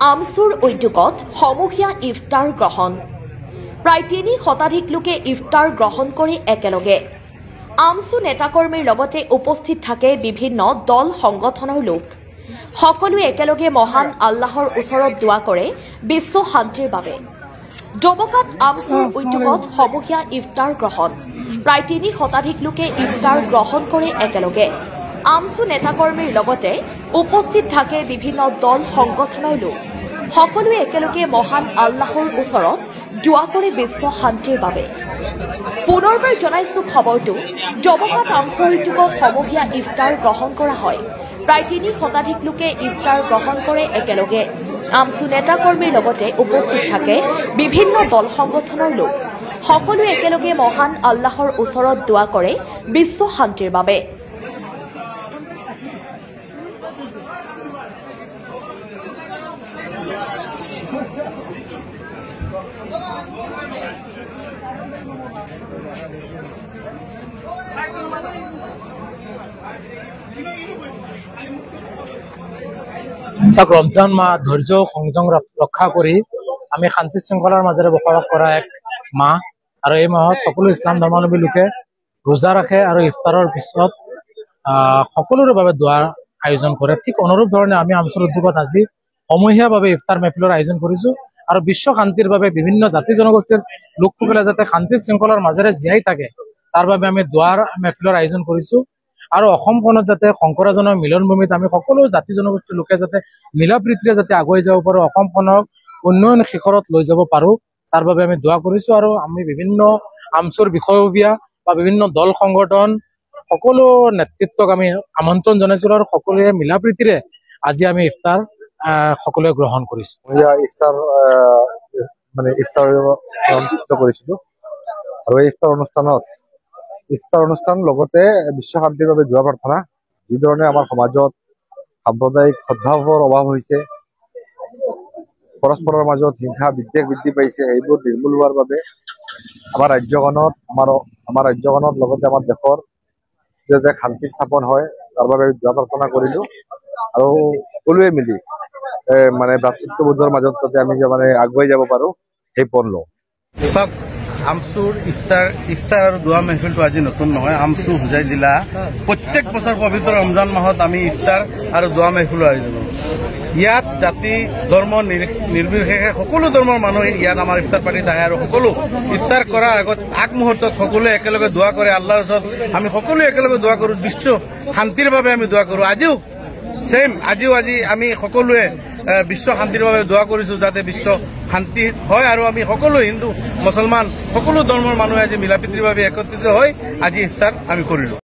আমচুৰ উদ্যোগত সমূহীয়া ইফতাৰ গ্ৰহণ। প্ৰায় ৩ শতাধিক লোকে ইফতাৰ গ্ৰহণ কৰি একেলগে। আমচু নেতাকৰ্মীৰ লগতে উপস্থিত থাকে বিভিন্ন দল সংগঠনৰ লোক। সকলোৱে একেলগে মহান আল্লাহৰ ওচৰত দোৱা কৰে বিশ্ব শান্তিৰ বাবে। ডবকাত আমচুৰ উদ্যোগত সমূহীয়া ইফতাৰ গ্ৰহণ। প্ৰায় ৩ শতাধিক লোকে ইফতাৰ গ্ৰহণ কৰে একেলগে। আমচু নেতাকৰ্মীৰ লগতে উপস্থিত থাকে বিভিন্ন দল সংগঠনৰ লোক। সকলোৱে একেলগে মহান আল্লাহৰ ওচৰত দোৱা কৰে বিশ্ব শান্তিৰ বাবে। পুনৰবাৰ জনাইছো খবৰটো, ডবকাত আমচু উদ্যোগত সমূহীয়া ইফতাৰ গ্ৰহণ কৰা হয়। প্ৰায় ৩ শতাধিক লোকে ইফতাৰ গ্ৰহণ কৰে একেলগে। আমচু নেতাকৰ্মীৰ লগতে উপস্থিত থাকে বিভিন্ন দল সংগঠনৰ লোক। সকলোৱে একেলগে মহান আল্লাহৰ ওচৰত দোৱা কৰে বিশ্ব শান্তিৰ বাবে। চাওক, ৰমজান মাহ ধৈৰ্য সংযম ৰক্ষা কৰি আমি শান্তি শৃংখলাৰ মাজেৰে বসবাস কৰা এক মাহ, আৰু এই মাহত সকলো ইছলাম ধৰ্মাৱলম্বী লোকে ৰোজা ৰাখে আৰু ইফতাৰৰ পিছত সকলোৰে বাবে দোৱাৰ আয়োজন কৰে। ঠিক অনুৰূপ ধৰণে আমি আমচুৰ উদ্যোগত আজি সমূহীয়াভাৱে ইফতাৰ মেহফিলৰ আয়োজন কৰিছো আৰু বিশ্ব শান্তিৰ বাবে বিভিন্ন জাতি জনগোষ্ঠীৰ লোকসকলে যাতে শান্তি শৃংখলাৰ মাজেৰে জীয়াই থাকে তাৰ বাবে আমি দোৱাৰ মেহফিলৰ আয়োজন কৰিছো। আৰু অসমখনত যাতে শংকৰাজনৰ মিলনভূমিত আমি সকলো জাতি জনগোষ্ঠীৰ লোকে যাতে মিলা প্ৰীতিৰে যাতে আগুৱাই যাব পাৰো, অসমখনক উন্নয়ন শিখৰত লৈ যাব পাৰো, তাৰ বাবে আমি দোৱা কৰিছো। আৰু আমি বিভিন্ন আমচুৰ বিষয়ববীয়া বা বিভিন্ন দল সংগঠন সকলো নেতৃত্বক আমি আমন্ত্ৰণ জনাইছিলো আৰু সকলোৱে মিলা প্ৰীতিৰে আজি আমি ইফতাৰ সকলোৱে গ্ৰহণ কৰিছো। ইফতাৰ অনুষ্ঠিত কৰিছিলো আৰু এই ইফতাৰ অনুষ্ঠান লগতে বিশ্ব শান্তিৰ বাবে দোৱা প্ৰাৰ্থনা। যিধৰণে আমাৰ সমাজত সাম্প্ৰদায়িক সদ্ভাৱৰ অভাৱ হৈছে, পৰস্পৰৰ মাজত হিংসা বিদ্বেষ বৃদ্ধি পাইছে, সেইবোৰ নিৰ্মূল হোৱাৰ বাবে আমাৰ ৰাজ্যখনত লগতে আমাৰ দেশৰ যাতে শান্তি স্থাপন হয় তাৰ বাবে দোৱা প্ৰাৰ্থনা কৰিলো। আৰু সকলোৱে মিলি ভাতৃত্ববোধৰ মাজত যাতে আমি আগুৱাই যাব পাৰো সেই পণ লওঁ। চাওক, আমচুৰ ইফতাৰ আৰু দোৱা মেহফিলটো আজি নতুন নহয়। আমচু হোজাই জিলা প্ৰত্যেক বছৰ পবিত্ৰ ৰমজান মাহত আমি ইফতাৰ আৰু দোৱা মেহফিলৰ আয়োজন কৰোঁ। ইয়াত জাতি ধৰ্ম নিৰ্বিশেষে সকলো ধৰ্মৰ মানুহ ইয়াত আমাৰ ইফতাৰ পাৰ্টিত আহে আৰু সকলো ইফতাৰ কৰাৰ আগমুহূৰ্তত সকলোৱে একেলগে দোৱা কৰে আল্লাহৰ ওচৰত। আমি সকলোৱে একেলগে দোৱা কৰোঁ, বিশ্ব শান্তিৰ বাবে আমি দোৱা কৰোঁ। আজিও আমি সকলোৱে বিশ্ব শান্তিৰ বাবে দোৱা কৰিছো যাতে বিশ্ব শান্তি হয় আৰু আমি সকলো হিন্দু মুছলমান সকলো ধৰ্মৰ মানুহে আজি মিলা প্ৰীতিৰ বাবে একত্ৰিত হৈ আজি ইফতাৰ আমি কৰিলো।